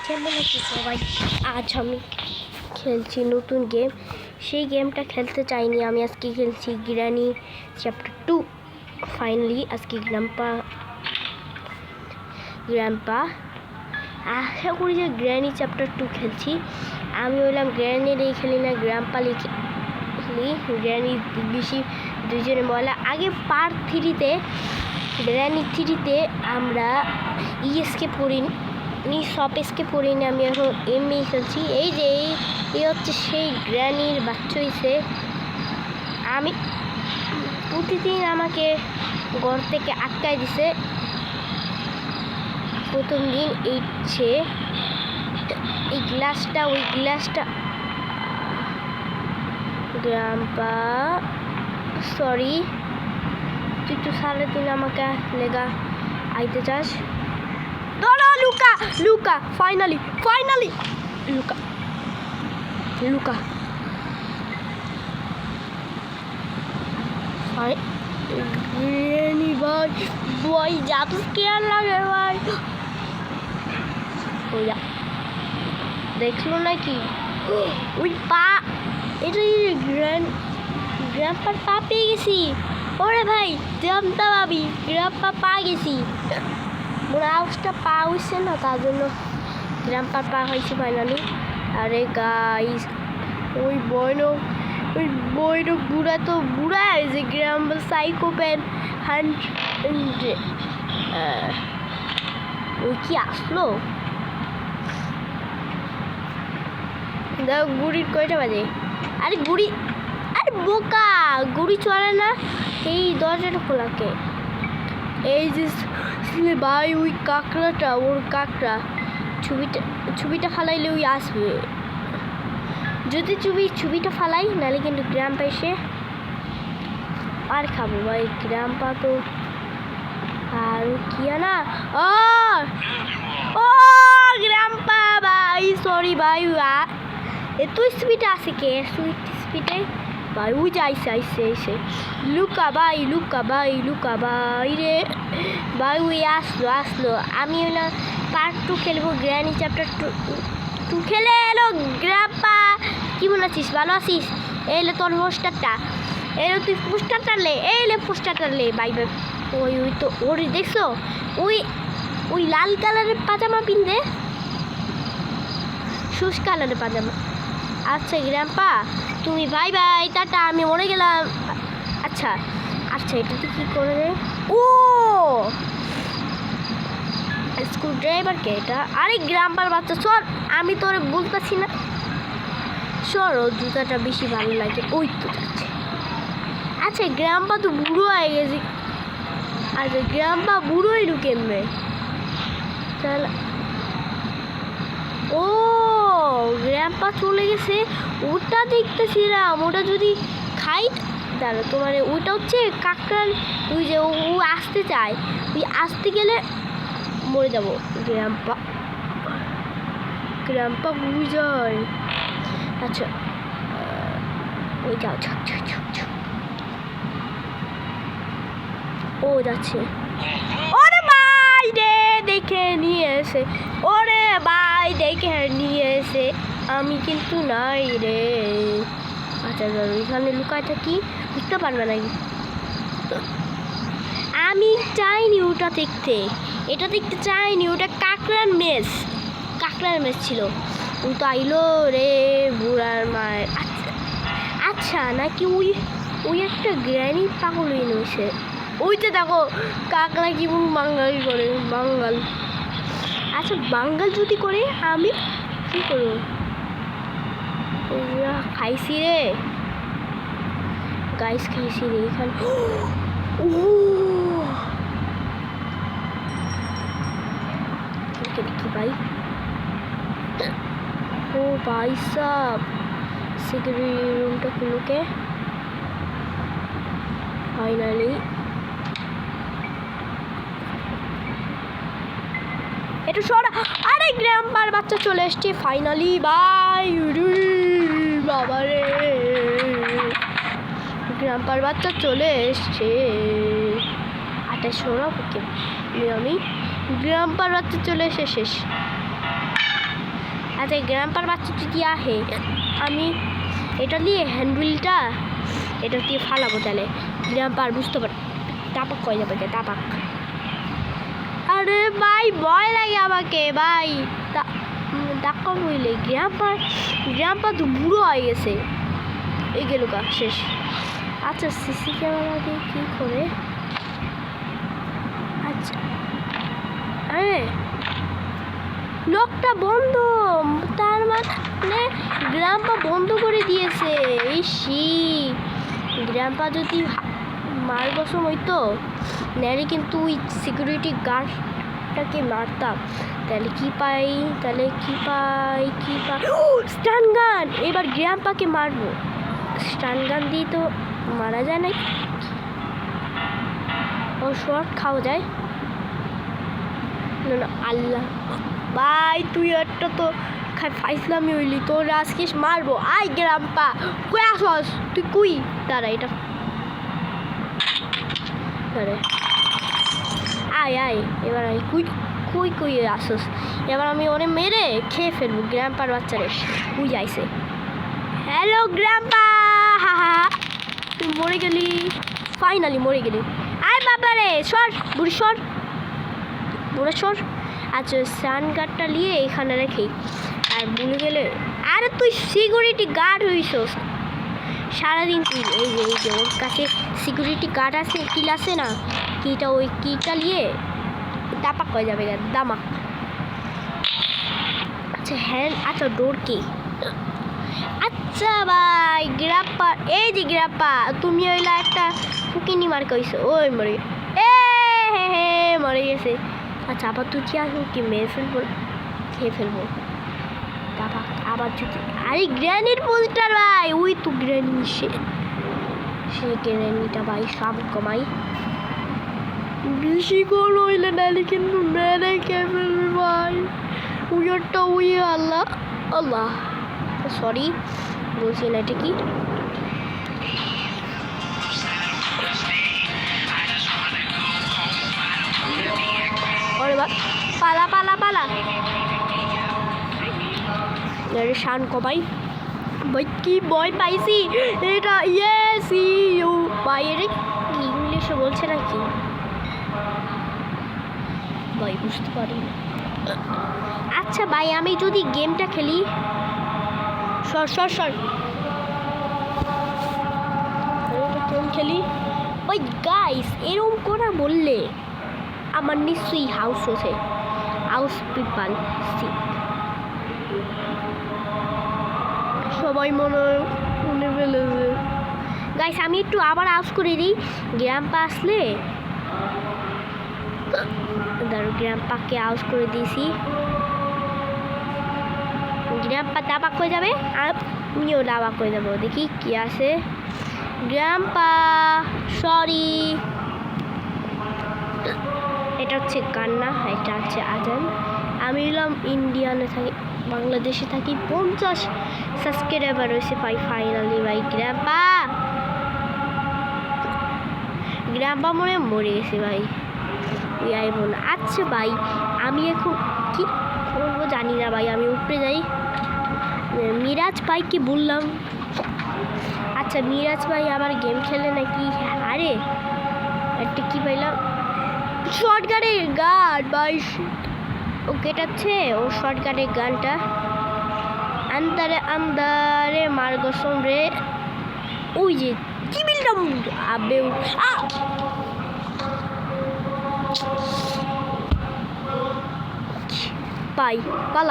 কেমন আছি সবাই? আজ আমি খেলছি নতুন গেম। সেই গেমটা খেলতে চাইনি আমি, আজকে খেলছি গ্র্যানি চ্যাপ্টার 2। ফাইনালি আজকে গ্র্যাম্পা আশা করি যে গ্র্যানি চ্যাপ্টার 2 খেলছি। আমি বললাম গ্র্যানির এই খেলি না, গ্র্যাম্পা খেলি। গ্র্যানি বেশি দুজনে বলা। আগে পার্ট 3-তে গ্র্যানি 3-তে আমরা ইএসকে পড়িনি, সব এসকে পড়িনি। আমি এখন এমনি খেলছি। এই যে এই হচ্ছে সেই গ্র্যানির বাচ্চা হয়েছে। আমি প্রতিদিন আমাকে ঘর থেকে আটকায় দিছে। প্রথম দিন এইছে এই গ্লাসটা, ওই গ্লাসটা গ্রাম্পা সরি তুই তো সারাদিন আমাকে লেগা আইতে চাস। লুকা লুকা ফাইনালি লুকা লুকা ভাই ভাই যাতে কেয়ার লাগে ভাই। ওইয়া দেখলো নাকি ওই পা, এটা গ্রাম্পার পা পেয়ে গেছি। ওরে ভাই জানতে পাবি গ্রাম্পা পা গেছি। মোর আউসটা পা হয়েছে না, তার জন্য গ্রাম্পার পা হয়েছে ফাইনালি। আরে গাইস ওই বইনো বুড়া তো বুড়া হয়েছে। গ্রাম্পার সাইকোপ্যান ওই কি আসলো? দেখো গুড়ির কয়টা বাজে? আরে বোকা গুড়ি চলে না, এই দরজাটা খোলাকে। এই যে ভাই ওই কাঁকড়াটা, ওর কাঁকড়া ছবিটা ফালাইলে ওই আসবে। যদি ছবিটা ফালাই, নাহলে কিন্তু গ্রাম্পা এসে আর খাবো ভাই। গ্রাম্পা তো আর কি না ও গ্রাম্পা ভাই সরি ভাই। এত স্পিড আছে কে? স্পিডে ভাই ওই যে আইসে লুকা ভাই রে ভাই। ওই আসলো আমি না পার্ট 2 খেলবো, গ্র্যানি চ্যাপ্টার 2 খেলে এলো। গ্রাম্পা কি মনে আছিস? ভালো আছিস? এলে তোর পোস্টারটা এলো, তুই পোস্টারটা লে ভাই। ওই তো ওর দেখছো ওই লাল কালারের পাজামা পিনতে, সুস কালারের পাজামা। আচ্ছা গ্রাম্পা তুমি বাই টাটা, আমি মরে গেলাম। আচ্ছা এটাতে কি করে রে? ও স্ক্রু ড্রাইভার কে এটা? আরে গ্রাম্পার বাচ্চা সর, আমি তোরে বলতেছি না সর। ও জুতাটা বেশি ভালো লাগে। ওই তো যাচ্ছে। আচ্ছা গ্রাম্পা তো বুড়ো হয়ে গেছি। আচ্ছা গ্রাম্পা বুড়ো হইলু কেমনে? তাহলে ও গ্রাম্পা চলে গেছে। ওটা দেখতেছিলাম, ওটা যদি খাই দাঁড়া তোমার। ওইটা হচ্ছে কাকড়ার, ওই যে ও আসতে চায়, ওই আসতে গেলে মরে যাব। গ্রাম্পা বুঝে যায়। আচ্ছা ওই যাও ও যাচ্ছে। ওরে ভাই রে দেখে নিয়ে এসে আমি কিন্তু নাই রে। আচ্ছা এখানে লুকাটা কি বুঝতে পারবে নাকি? আমি চাইনি ওটা দেখতে, এটা দেখতে চাইনি। ওটা কাকড়ার মেস ছিল। ও তো আইলো রে বুড়ার মায়ের। আচ্ছা নাকি ওই একটা গ্র্যানি পাগল হয়ে নিয়েছে। ওইটা দেখো কাকড়া কি বাঙালি করে বাঙ্গাল। আচ্ছা বাঙ্গাল যদি করে আমি কি করবো? খাইছি রে গাইস, খাইছি রে এখানে। দেখি ভাই। ও ভাই সাব সিকিউরিটি রুমটা খুলুকে ফাইনালি। একটু সরা। আরে গ্রাম্পার বাচ্চা চলে এসছে ফাইনালি ভাই। বাবা রে গ্রাম্পার বাচ্চা চলে এসছে। আটা সরা ওকে আমি গ্রাম্পার বাচ্চা চলে এসে শেষ। আচ্ছা গ্রাম্পার বাচ্চা যদি আহে আমি এটা দিয়ে হ্যান্ডেলটা এটা দিয়ে ফালাবো, তাহলে গ্রাম্পার বুঝতে পারে তাপাক কয়ে যাবে, তাপাক। আরে ভাই ভয় লাগে আমাকে ভাই, ডাক্কা বইলে গ্রাম্পা তো বুড়ো হয়ে গেছে, এই গেল গা শেষ। আচ্ছা সিসি ক্যামেরা দিয়ে কী করে, আচ্ছা আরে লকটা বন্ধ, তার মানে গ্রাম্পা বন্ধ করে দিয়েছে। ইসি গ্রাম্পা যদি মার বসম হইতো নাহলে কিন্তু ওই সিকিউরিটি গার্ডটাকে মারতাম, তাহলে কি পাই স্টান গান। এবার গ্রাম্পাকে মারবো, স্টান গান দিয়ে তো মারা যায় না, ও শর্ট খাওয়া যায় না। আল্লাহ ভাই তুই একটা তো ফাইসলামি হইলি, তোর আজকে মারবো। আই গ্রাম্পা কই আসস তুই, কুই দাঁড়া এটা আয় এবার আয় কুই আসস, এবার আমি ওরে মেরে খেয়ে ফেলবো গ্রাম্পার বাচ্চারে। কুই আইছে, হ্যালো গ্রাম্পা, হা হা তুই মরে গেলি, ফাইনালি মরে গেলি। আয় বাবা রে সর বুড়ি সর, বুড়ো সর। আচ্ছা সান গার্ডটা নিয়ে এখানে রেখি, আর ভুলে গেলে আরে তুই সিকিউরিটি গার্ড হইছস সারাদিন তুই। এই যে ওর কাছে সিকিউরিটি গার্ড আছে, কিল আছে না, কিটা ওই কিটা নিয়ে দাপাক হয়ে যাবে দামাক। আচ্ছা হ্যাঁ আচ্ছা ডোর কি, আচ্ছা ভাই গ্রাপ্পা, এই যে গ্রাপ্পা তুমি ওইলা একটা ফুকিনি মার কইছো, ওই মরে মরে গেছে। আচ্ছা আবার তুই কি আসবো কি মেরে ফেলবো, খেয়ে ফেলবো দাপাক। আবার যদি আরে গ্র্যানির পোস্টার ভাই, ওই তো গ্র্যানি, সে গ্র্যানিটা ভাই সব কমাই বেশি করে হইলে নাহলে কিন্তু মেরে খেয়ে ফেলবে ভাই। উইয়ারটা আল্লাহ আল্লাহ সরি বলছি না, এটা কি পালা পালা পালা শান কমাই ভাই, কি ভয় পাইছি এটা। ইয়েস ইউ ভাই, এটা ইংলিশে বলছে নাকি ভাই বুঝতে পারি না। আচ্ছা ভাই আমি যদি গেমটা খেলি, সর গেম খেলি ওই গাইস, এরকম করে বললে আমার নিশ্চয়ই হাউস আছে, হাউস পিপাল সবাই মনে ফেলেছে গাইস। আমি একটু আবার আউস করে দিই, গ্রাম্পা আসলে গ্রাম্পাকে আউস করে দিয়েছি, গ্রাম্পা দাবাক হয়ে যাবে আর আমিও দাবাক হয়ে যাবো। দেখি কি আছে, গ্রাম্পা সরি, এটা হচ্ছে কান্না, এটা হচ্ছে আজান। আমি এলাম ইন্ডিয়ানে থাকি, বাংলাদেশে থাকি, 50 সাবস্ক্রাইবার হয়েছে ভাই ফাইনালি ভাই। গ্রাম্পা মরে গেছে ভাই, আইব না। আচ্ছা ভাই আমি এখন কি করবো জানি না ভাই, আমি উপরে যাই। মিরাজ ভাই কি বললাম, আচ্ছা মিরাজ ভাই আবার গেম খেলে নাকি, আরে একটা কি পাইলাম শর্টগানের গান ভাই, ও কেটাচ্ছে ও শর্টগানের গানটা। আন্দারে আন্দারে মার গসম রে, ওই যে কি বললাম আবে পাই পালা